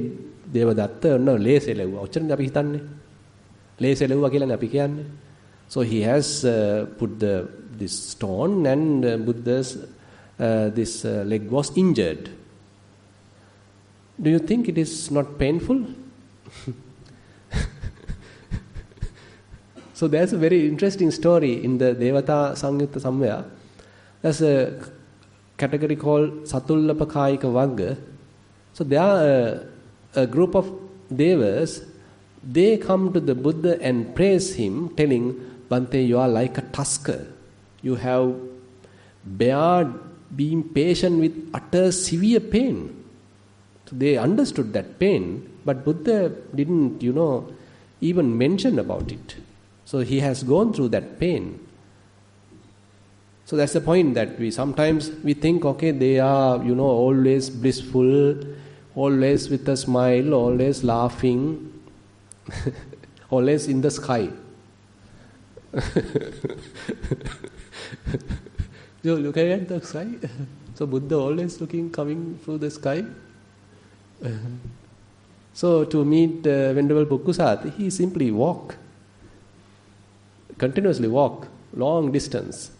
Devadatta no ලේසෙ ලැබුවා. ඔච්චරනේ අපි හිතන්නේ. ලේසෙ ලැබුවා කියලානේ අපි කියන්නේ. So he has put this stone, and Buddha's this leg was injured. Do you think it is not painful? So there's a very interesting story in the Devata Samyutta somewhere. There's a category called Satullapakayika Vagga. So there are a group of Devas. They come to the Buddha and praise him, telling, Bhante, you are like a tusker. You have bared being patient with utter severe pain. So they understood that pain, but Buddha didn't, even mention about it. So he has gone through that pain. So that's the point that we sometimes think, okay, they are, always blissful, always with a smile, always laughing, always in the sky. You look at the sky. So Buddha always coming through the sky. So to meet Venerable Pukkusati, he simply continuously walk, long distance.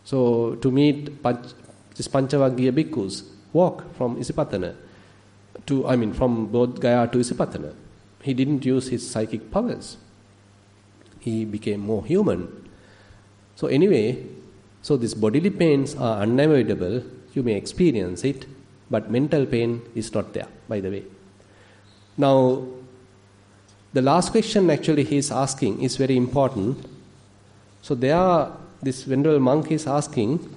So to meet this Panchavaggiya bhikkhus, walk from Isipatana from Bodh Gaya to Isipatana. He didn't use his psychic powers. He became more human. So anyway, these bodily pains are unavoidable. You may experience it, but mental pain is not there, by the way. Now, the last question actually he is asking is very important. So this venerable monk is asking,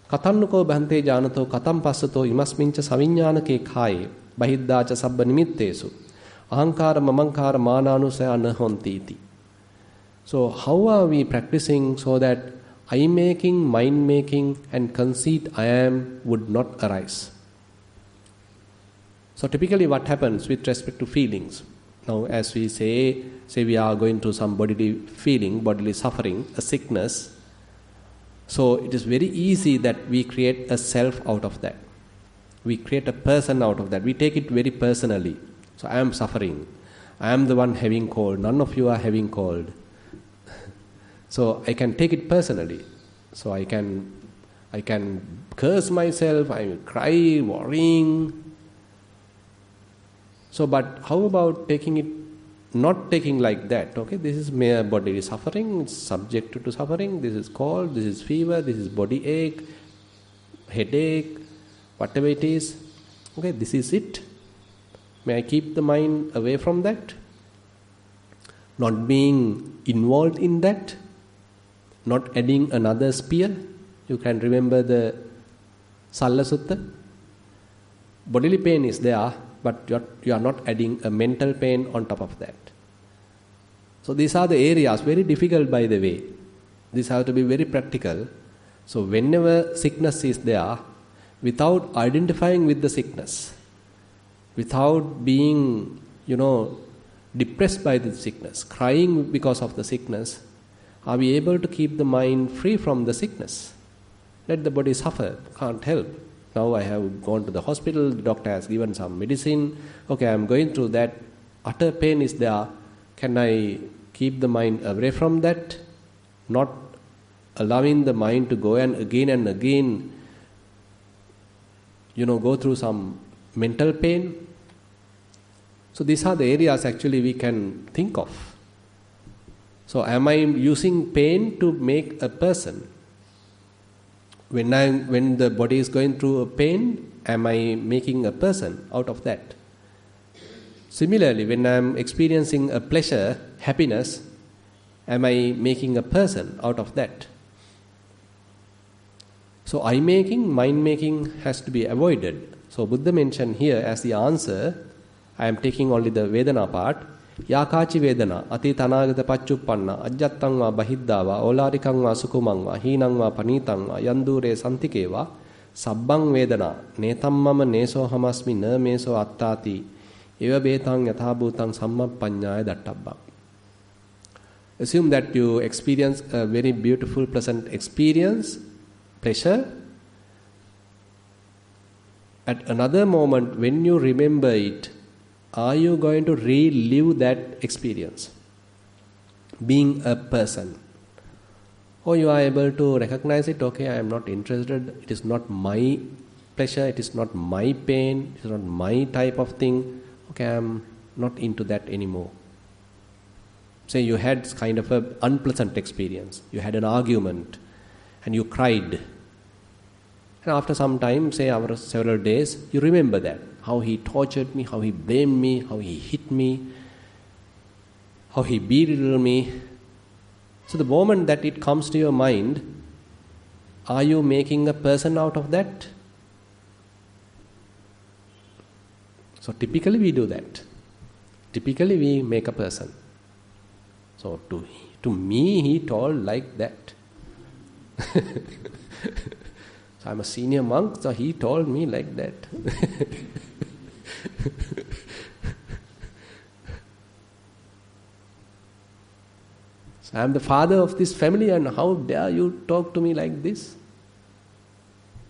Katannuko bhante janato katam passato imasmincha saviññānake kāye bahiddāca sabba nimittesu ahankāra mamankāra mānānusaya na honti iti. So how are we practicing so that I-making, mind-making and conceit I am would not arise? So typically what happens with respect to feelings? Now as we say we are going through some bodily feeling, bodily suffering, a sickness. So it is very easy that we create a self out of that. We create a person out of that. We take it very personally. So I am suffering. I am the one having cold. None of you are having cold. So I can take it personally. So I can curse myself, I will cry, worrying. So but how about not taking like that? Okay, this is mere bodily suffering, it's subject to suffering, this is cold, this is fever, this is body ache, headache, whatever it is. Okay, this is it. May I keep the mind away from that? Not being involved in that? Not adding another spear? You can remember the Salla Sutta. Bodily pain is there, but you are not adding a mental pain on top of that. So these are the areas, very difficult by the way. These have to be very practical. So whenever sickness is there, without identifying with the sickness, without being, depressed by the sickness, crying because of the sickness, are we able to keep the mind free from the sickness? Let the body suffer, can't help. Now I have gone to the hospital, the doctor has given some medicine. Okay, I am going through that. Utter pain is there. Can I keep the mind away from that? Not allowing the mind to go and again, go through some mental pain. So these are the areas actually we can think of. So am I using pain to make a person? When the body is going through a pain, am I making a person out of that? Similarly, when I am experiencing a pleasure, happiness, am I making a person out of that? So I-making, mind-making has to be avoided. So Buddha mentioned here as the answer, I am taking only the Vedana part, Yakachi vedana, atita anagata paccuppanna, ajjattang va bahiddava, olarikang va sukumang va, hinang va panitang va, yandure santikeva, sabbang vedana, netammama neso hamasmi na meso attati, eva betang yathabhutang sammappanyaya dattabbang. Assume that you experience a very beautiful, pleasant experience, pleasure. At another moment, when you remember it, are you going to relive that experience? Being a person. Or you are able to recognize it, okay, I am not interested, it is not my pleasure, it is not my pain, it is not my type of thing, okay, I am not into that anymore. Say you had kind of an unpleasant experience, you had an argument and you cried. And after some time, say after several days, you remember that. How he tortured me, how he blamed me, how he hit me, how he belittled me. So the moment that it comes to your mind, are you making a person out of that? So typically we do that. Typically we make a person. So to me he told like that. So I'm a senior monk, so he told me like that. So I'm the father of this family and how dare you talk to me like this?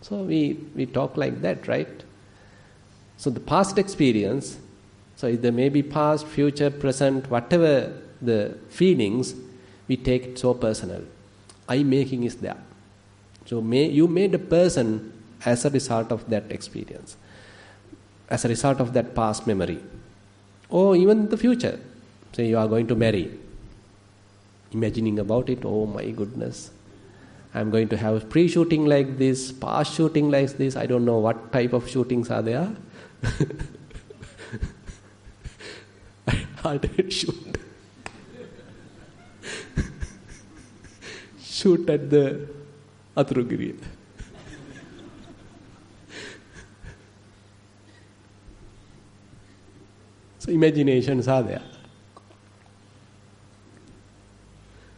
So we talk like that, right? So the past experience, so there may be past, future, present, whatever the feelings, we take it so personal. I-making is there. So you made a person as a result of that experience, as a result of that past memory. Or even the future. Say you are going to marry. Imagining about it, oh my goodness, I am going to have pre-shooting like this, past shooting like this, I don't know what type of shootings are there. Alternate shoot. Shoot at the Aturugiri. So imaginations are there.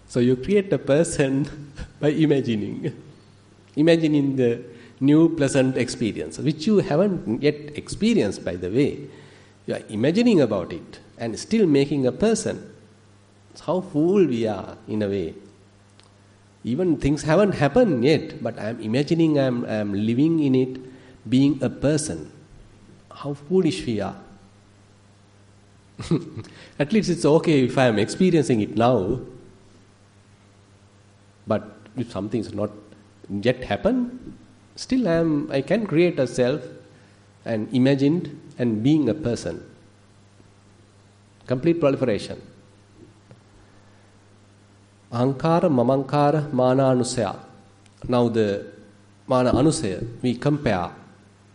So you create a person by imagining the new pleasant experience, which you haven't yet experienced, by the way. You are imagining about it and still making a person. It's how fool we are in a way. Even things haven't happened yet, but I am imagining, I am living in it, being a person. How foolish we are. At least it's okay if I am experiencing it now. But if something is not yet happened, still I can create a self and imagined and being a person. Complete proliferation. Ahankara, mamankara, mana anusaya. Now the mana anusaya, we compare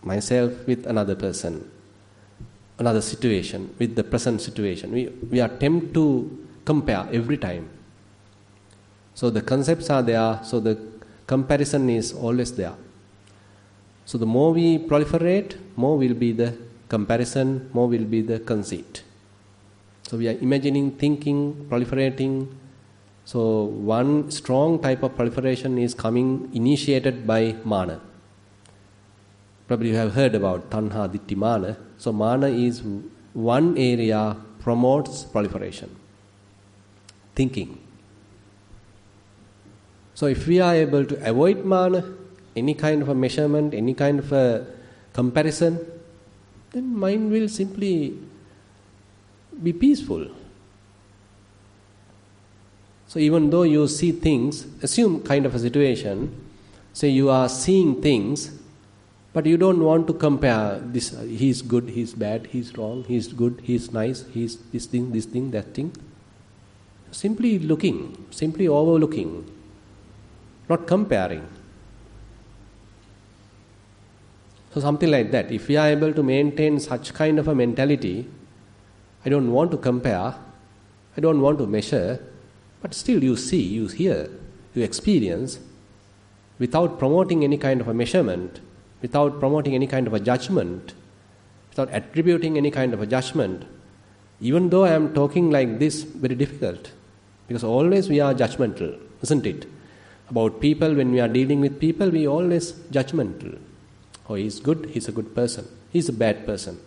myself with another person, another situation, with the present situation. We are tempted to compare every time. So the concepts are there, so the comparison is always there. So the more we proliferate, more will be the comparison, more will be the conceit. So we are imagining, thinking, proliferating. So one strong type of proliferation is initiated by mana. Probably you have heard about tanha, ditti, mana. So mana is one area promotes proliferation. Thinking. So if we are able to avoid mana, any kind of a measurement, any kind of a comparison, then mind will simply be peaceful. So even though you see things, assume kind of a situation, say you are seeing things, but you don't want to compare this, he's good, he's bad, he's wrong, he's good, he's nice, he's this thing, that thing. Simply looking, simply overlooking, not comparing. So something like that. If we are able to maintain such kind of a mentality, I don't want to compare, I don't want to measure, but still you see, you hear, you experience, without promoting any kind of a measurement, without promoting any kind of a judgment, without attributing any kind of a judgment, Even though I am talking like this, very difficult. Because always we are judgmental, isn't it? About people, when we are dealing with people, we always judgmental. Oh, he's good, he's a good person. He's a bad person.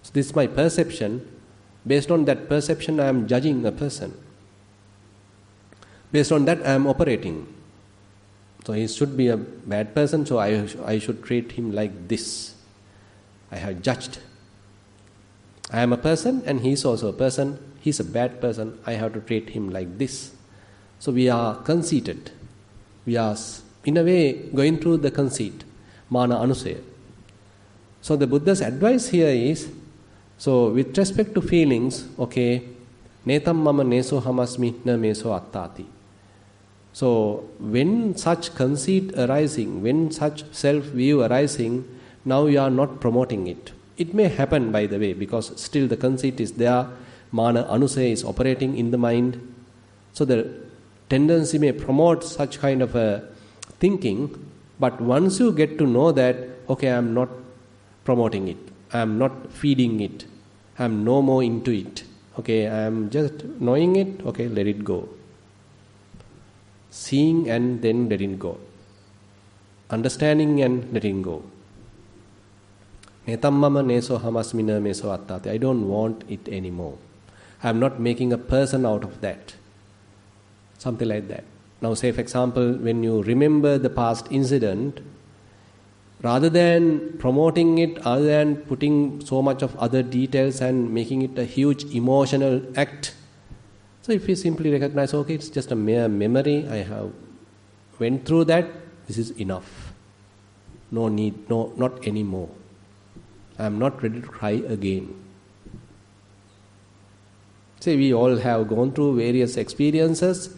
So this is my perception. Based on that perception, I am judging a person. Based on that, I am operating. So he should be a bad person, so I should treat him like this. I have judged. I am a person and he is also a person. He is a bad person. I have to treat him like this. So we are conceited. We are, in a way, going through the conceit. Mana anusaya. So the Buddha's advice here is, so with respect to feelings, okay, netam mama neso hamasmi na meso attati. So when such conceit arising, when such self-view arising, now you are not promoting it. It may happen, by the way, because still the conceit is there, mana anusaya is operating in the mind. So the tendency may promote such kind of a thinking, but once you get to know that, okay, I am not promoting it, I am not feeding it, I am no more into it, okay, I am just knowing it, okay, let it go. Seeing and then letting go. Understanding and letting go. Netam mama neso hamasmina meso attati. I don't want it anymore. I am not making a person out of that. Something like that. Now say for example, when you remember the past incident, rather than promoting it, other than putting so much of other details and making it a huge emotional act, so if you simply recognize, okay, it's just a mere memory, I have went through that, this is enough. No need, no, not anymore. I am not ready to cry again. Say we all have gone through various experiences,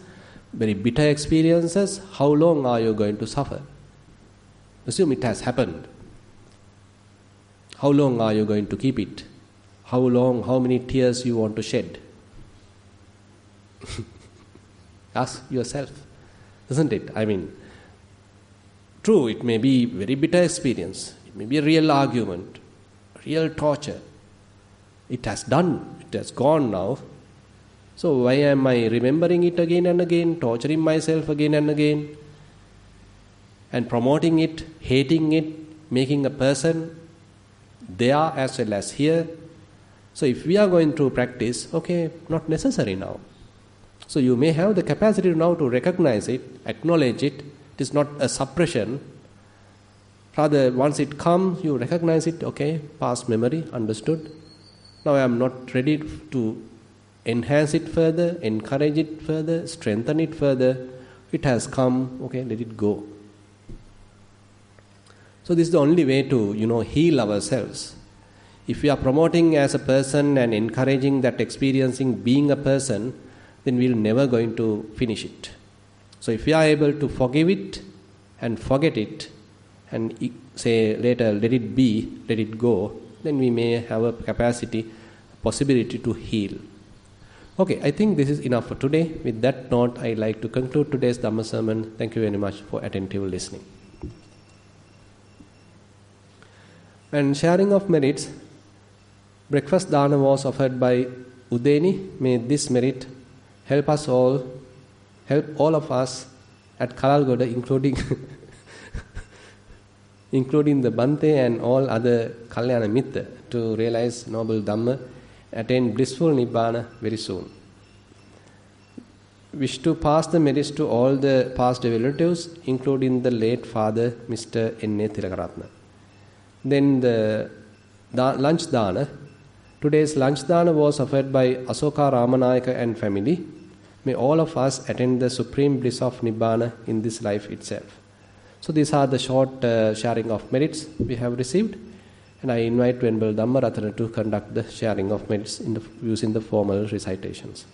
very bitter experiences. How long are you going to suffer? Assume it has happened. How long are you going to keep it? How long, how many tears you want to shed? Ask yourself, isn't it? I mean, true, it may be very bitter experience. It may be a real argument, real torture. It has done, it has gone now. So why am I remembering it again and again, torturing myself again and again, and promoting it, hating it, making a person there as well as here? So if we are going through practice, okay, not necessary now. So you may have the capacity now to recognize it, acknowledge it. It is not a suppression. Rather, once it comes, you recognize it, okay, past memory, understood. Now I am not ready to enhance it further, encourage it further, strengthen it further. It has come, okay, let it go. So this is the only way to, heal ourselves. If we are promoting as a person and encouraging that experiencing being a person, then we are never going to finish it. So if we are able to forgive it and forget it and say later, let it be, let it go, then we may have a capacity, possibility to heal. Okay, I think this is enough for today. With that note, I like to conclude today's Dhamma sermon. Thank you very much for attentive listening. And sharing of merits, breakfast dana was offered by Udeni. May this merit help all of us at Kalalgoda, including the Bante and all other Kalyana Mitra, to realize noble Dhamma, attain blissful Nibbana very soon. Wish to pass the merits to all the past relatives, including the late father, Mr. N.A. Tilakaratna. Then the lunch dana. Today's lunch dana was offered by Asoka Ramanayaka and family. May all of us attain the supreme bliss of Nibbana in this life itself. So these are the short sharing of merits we have received. And I invite Venerable Dhammaratana to conduct the sharing of merits using the formal recitations.